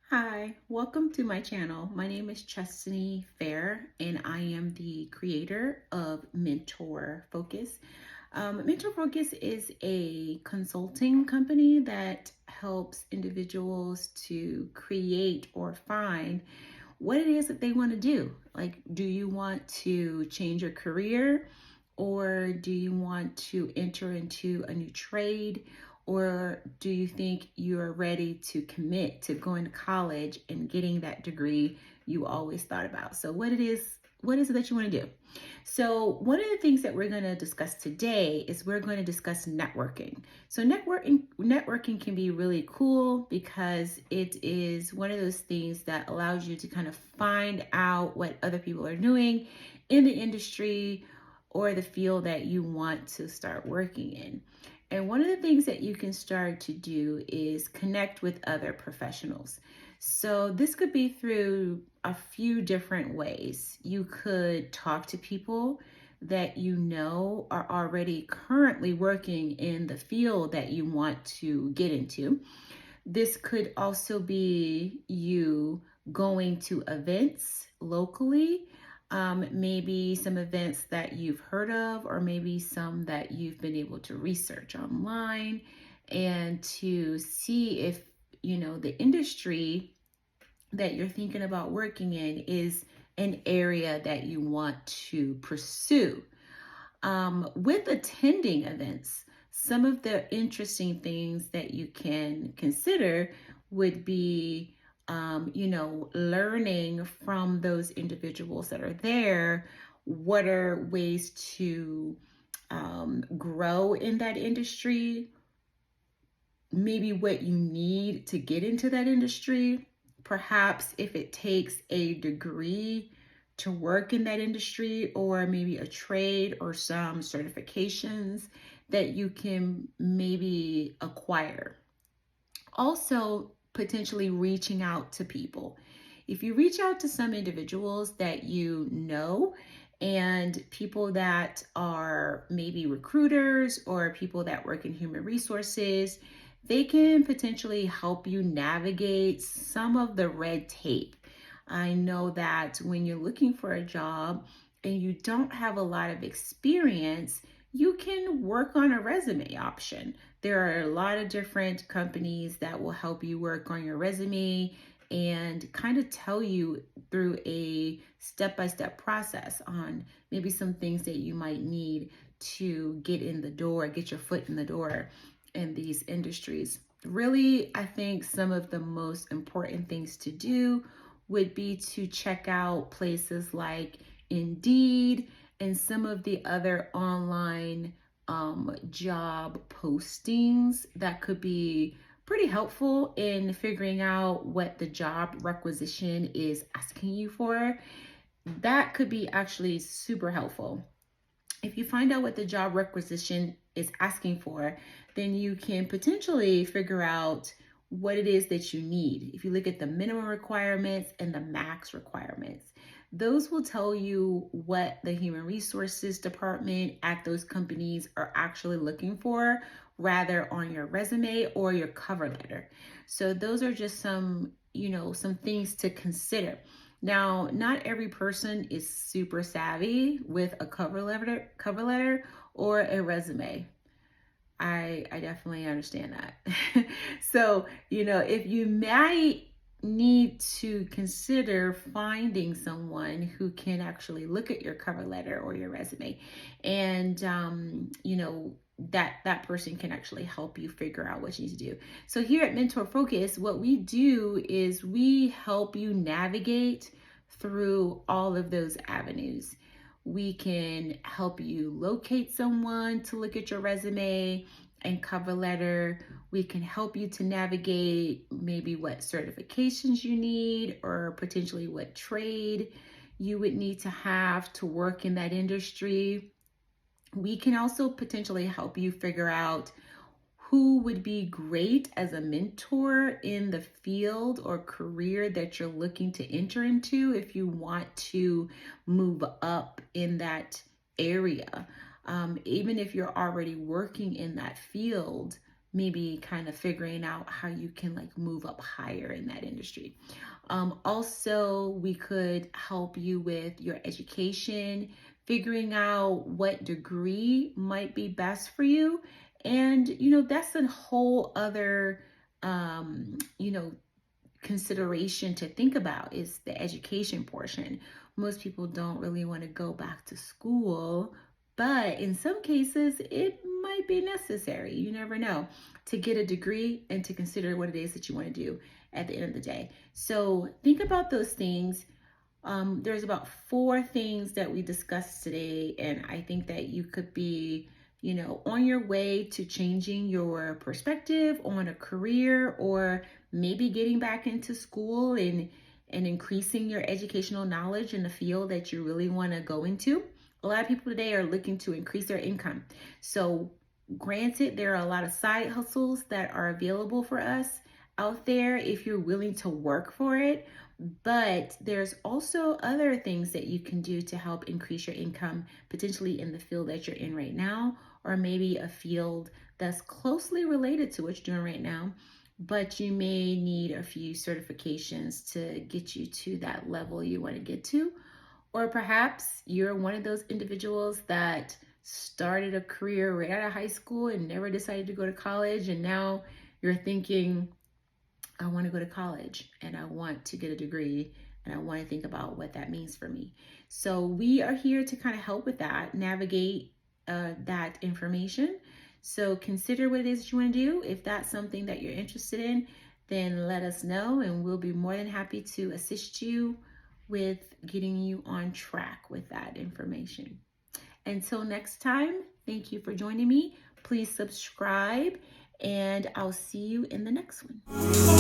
Hi, welcome to my channel. My name is Chestiny and I am the creator of Mentor Focus. Mentor Focus is a consulting company that helps individuals to create or find what it is that they want to do. Like, do you want to change your career, or do you want to enter into a new trade? Or do you think you're ready to commit to going to college and getting that degree you always thought about? So what is it that you want to do? So one of the things that we're going to discuss today is we're going to discuss networking. So networking can be really cool because it is one of those things that allows you to kind of find out what other people are doing in the industry or the field that you want to start working in. And one of the things that you can start to do is connect with other professionals. So this could be through a few different ways. You could talk to people that you know are already currently working in the field that you want to get into. This could also be you going to events locally, maybe some events that you've heard of, or maybe some that you've been able to research online and to see if, the industry that you're thinking about working in is an area that you want to pursue. With attending events, some of the interesting things that you can consider would be, learning from those individuals that are there. What are ways to grow in that industry? Maybe what you need to get into that industry. Perhaps if it takes a degree to work in that industry, or maybe a trade or some certifications that you can maybe acquire. Also, potentially reaching out to people. If you reach out to some individuals that you know, and people that are maybe recruiters or people that work in human resources, they can potentially help you navigate some of the red tape. I know that when you're looking for a job and you don't have a lot of experience, you can work on a resume option. There are a lot of different companies that will help you work on your resume and kind of tell you through a step-by-step process on maybe some things that you might need to get in the door, get your foot in the door in these industries. Really, I think some of the most important things to do would be to check out places like Indeed and some of the other online job postings that could be pretty helpful in figuring out what the job requisition is asking you for. That could be actually super helpful. If you find out what the job requisition is asking for, then you can potentially figure out what it is that you need. If you look at the minimum requirements and the max requirements, those will tell you what the human resources department at those companies are actually looking for, rather on your resume or your cover letter. So those are just some things to consider. Now, not every person is super savvy with a cover letter or a resume. I definitely understand that. So, if you might need to consider finding someone who can actually look at your cover letter or your resume, and that person can actually help you figure out what you need to do. So here at Mentor Focus, what we do is we help you navigate through all of those avenues. We can help you locate someone to look at your resume and cover letter. We can help you to navigate maybe what certifications you need, or potentially what trade you would need to have to work in that industry. We can also potentially help you figure out who would be great as a mentor in the field or career that you're looking to enter into if you want to move up in that area. Even if you're already working in that field, maybe kind of figuring out how you can like move up higher in that industry. Also, we could help you with your education, figuring out what degree might be best for you. And, that's a whole other, you know, consideration to think about is the education portion. Most people don't really want to go back to school, but in some cases, it might be necessary. You never know, to get a degree and to consider what it is that you want to do at the end of the day. So think about those things. There's about four things that we discussed today, and I think that you could be, on your way to changing your perspective on a career, or maybe getting back into school and increasing your educational knowledge in the field that you really want to go into. A lot of people today are looking to increase their income. So, granted, there are a lot of side hustles that are available for us out there if you're willing to work for it. But there's also other things that you can do to help increase your income, potentially in the field that you're in right now, or maybe a field that's closely related to what you're doing right now, but you may need a few certifications to get you to that level you want to get to. Or perhaps you're one of those individuals that started a career right out of high school and never decided to go to college, and now you're thinking, I want to go to college and I want to get a degree and I want to think about what that means for me. So we are here to kind of help with that, navigate that information. So consider what it is that you want to do. If that's something that you're interested in, then let us know and we'll be more than happy to assist you with getting you on track with that information. Until next time, thank you for joining me. Please subscribe and I'll see you in the next one.